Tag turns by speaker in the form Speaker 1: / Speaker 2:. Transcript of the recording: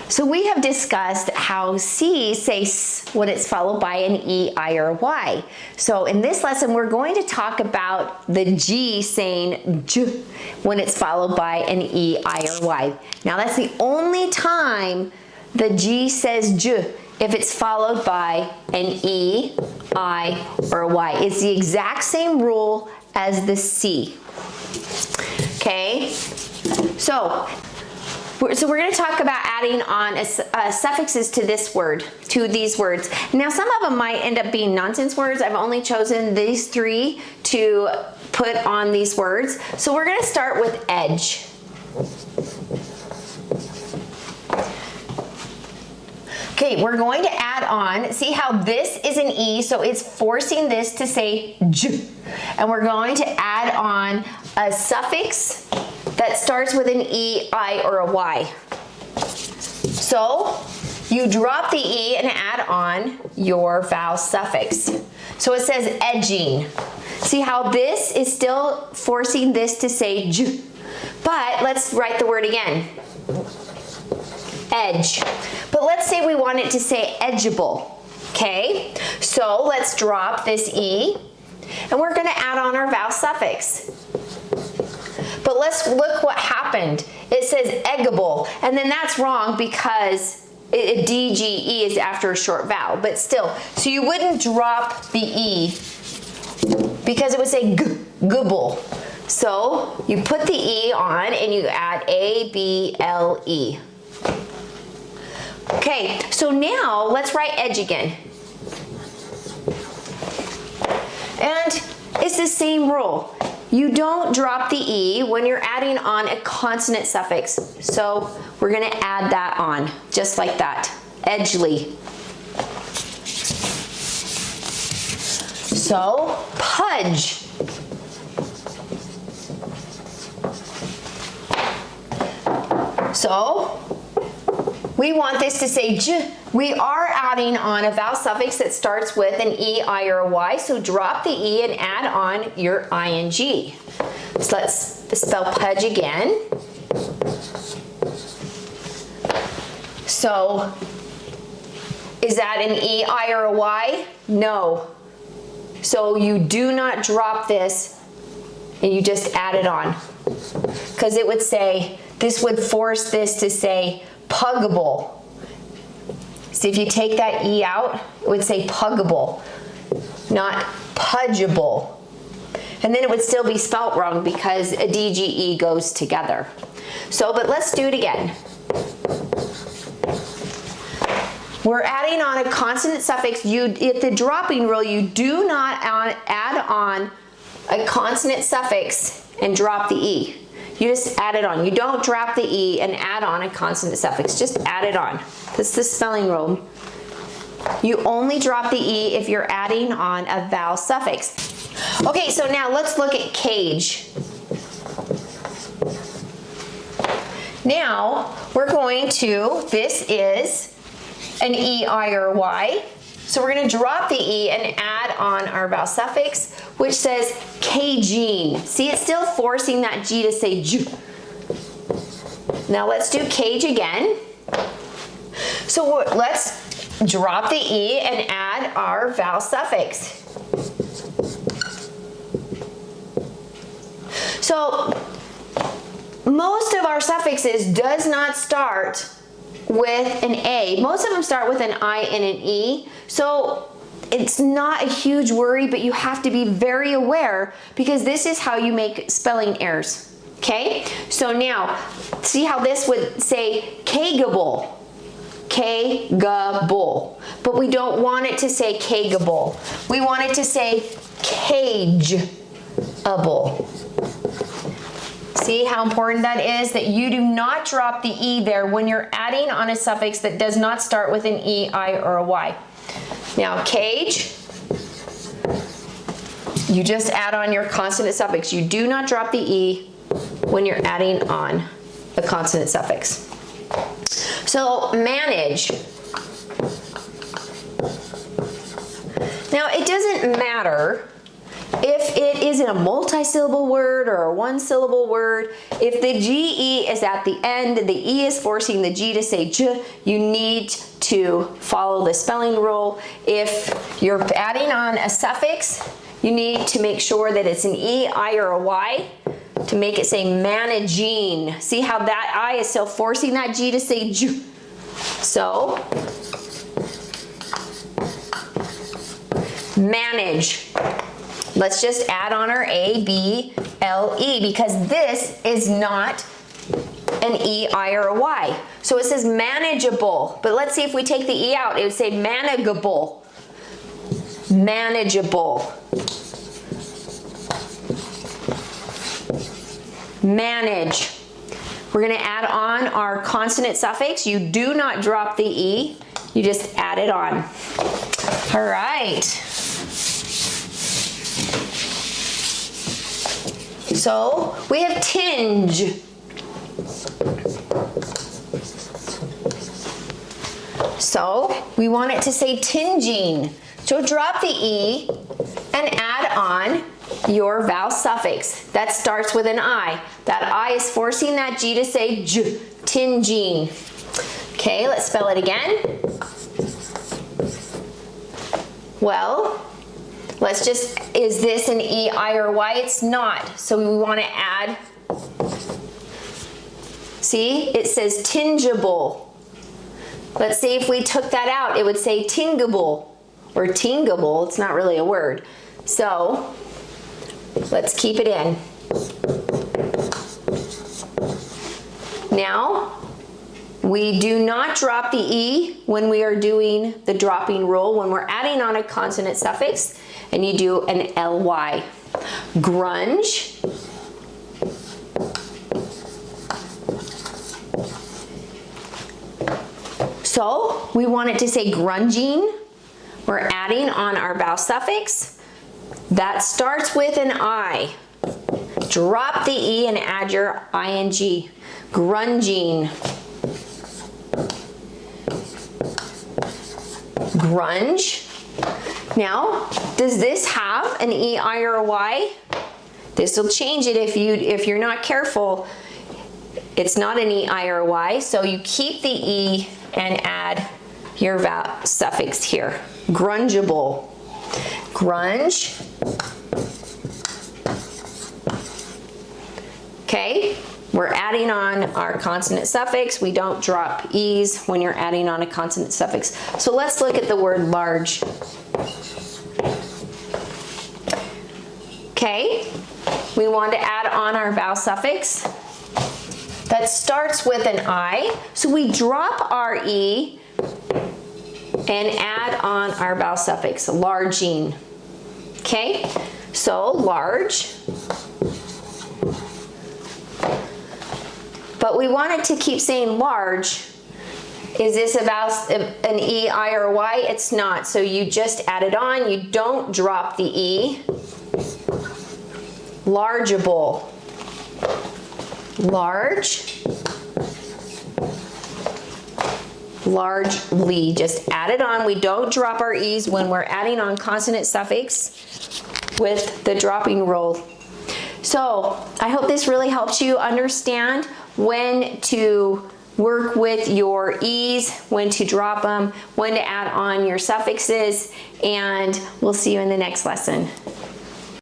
Speaker 1: So we have discussed how C say S when it's followed by an E, I, or Y. So in this lesson, we're going to talk about the G saying J when it's followed by an E, I, or Y. Now that's the only time the G says J if it's followed by an E, I, or Y. It's the exact same rule as the C. Okay? So we're going to talk about adding on suffixes to this word, to these words. Now, some of them might end up being nonsense words. I've only chosen these three to put on these words. So we're going to start with edge. Okay, we're going to add on, see how this is an E, so it's forcing this to say J. And we're going to add on a suffix that starts with an E, I, or a Y. So you drop the E and add on your vowel suffix. So it says edging. See how this is still forcing this to say J. But let's write the word again. Edge. But let's say we want it to say edgeable. Okay? So let's drop this E and we're going to add on our vowel suffix. But let's look what happened. It says eggable, and then that's wrong because DGE is after a short vowel, but still. So you wouldn't drop the E because it would say gubble. So you put the E on and you add A-B-L-E. Okay, so now let's write edge again. And it's the same rule. You don't drop the E when you're adding on a consonant suffix. So we're going to add that on, just like that, edgely. So, pudge. So, we want this to say J. We are adding on a vowel suffix that starts with an E, I, or a Y, so drop the E and add on your ing. So let's spell pudge again. So, is that an E, I, or a Y? No. So you do not drop this and you just add it on. Because it would say, this would force this to say puggable. So if you take that E out, it would say puggable, not pudgeable. And then it would still be spelt wrong because a DGE goes together. So, but let's do it again. We're adding on a consonant suffix. At the dropping rule, you do not add on a consonant suffix and drop the E. You just add it on. You don't drop the E and add on a consonant suffix. Just add it on. That's the spelling rule. You only drop the E if you're adding on a vowel suffix. Okay, so now let's look at cage. Now, we're going to, this is an E, I, or Y. So we're going to drop the E and add on our vowel suffix, which says caging. See, it's still forcing that G to say J. Now let's do cage again. So let's drop the E and add our vowel suffix. So most of our suffixes does not start with an A. Most of them start with an I and an E. So it's not a huge worry, but you have to be very aware because this is how you make spelling errors. Okay? So now, see how this would say kegable. Kegable. But we don't want it to say kegable. We want it to say cageable. See how important that is? That you do not drop the E there when you're adding on a suffix that does not start with an E, I, or a Y. Now, cage, you just add on your consonant suffix. You do not drop the E when you're adding on a consonant suffix. So, manage. Now, it doesn't matter If it is in a multi-syllable word or a one-syllable word, if the GE is at the end, the E is forcing the G to say J, you need to follow the spelling rule. If you're adding on a suffix, you need to make sure that it's an E, I, or a Y to make it say managing. See how that I is still forcing that G to say J. So, manage. Let's just add on our A, B, L, E, because this is not an E, I, or a Y. So it says manageable, but let's see if we take the E out, it would say manageable. Manageable. Manage. We're going to add on our consonant suffix. You do not drop the E, you just add it on. All right. So we have tinge. So we want it to say tinging. So drop the E and add on your vowel suffix. That starts with an I. That I is forcing that G to say J, tinging. Okay, let's spell it again. Well, let's just, is this an E, I, or Y? It's not. So we want to add, see, it says tingeable. Let's see if we took that out, it would say tingable or tingable. It's not really a word. So let's keep it in. Now, we do not drop the E when we are doing the dropping rule, when we're adding on a consonant suffix, and you do an LY. Grunge. So we want it to say grunging. We're adding on our vowel suffix. That starts with an I. Drop the E and add your ing. Grunging. Grunge. Now, does this have an E, I, or a Y? This will change it if you're not careful. It's not an E, I, or a Y, so you keep the E and add your vowel suffix here. Grungeable. Grunge. Okay, we're adding on our consonant suffix. We don't drop E's when you're adding on a consonant suffix. So let's look at the word large. Okay, we want to add on our vowel suffix. That starts with an I, so we drop our E and add on our vowel suffix, larging. Okay, so large. But we wanted to keep saying large. Is this about an E, I, or Y? It's not, so you just add it on. You don't drop the E. Largeable. Large. Largely, just add it on. We don't drop our E's when we're adding on consonant suffix with the dropping rule. So I hope this really helps you understand when to work with your E's, when to drop them, when to add on your suffixes, and we'll see you in the next lesson.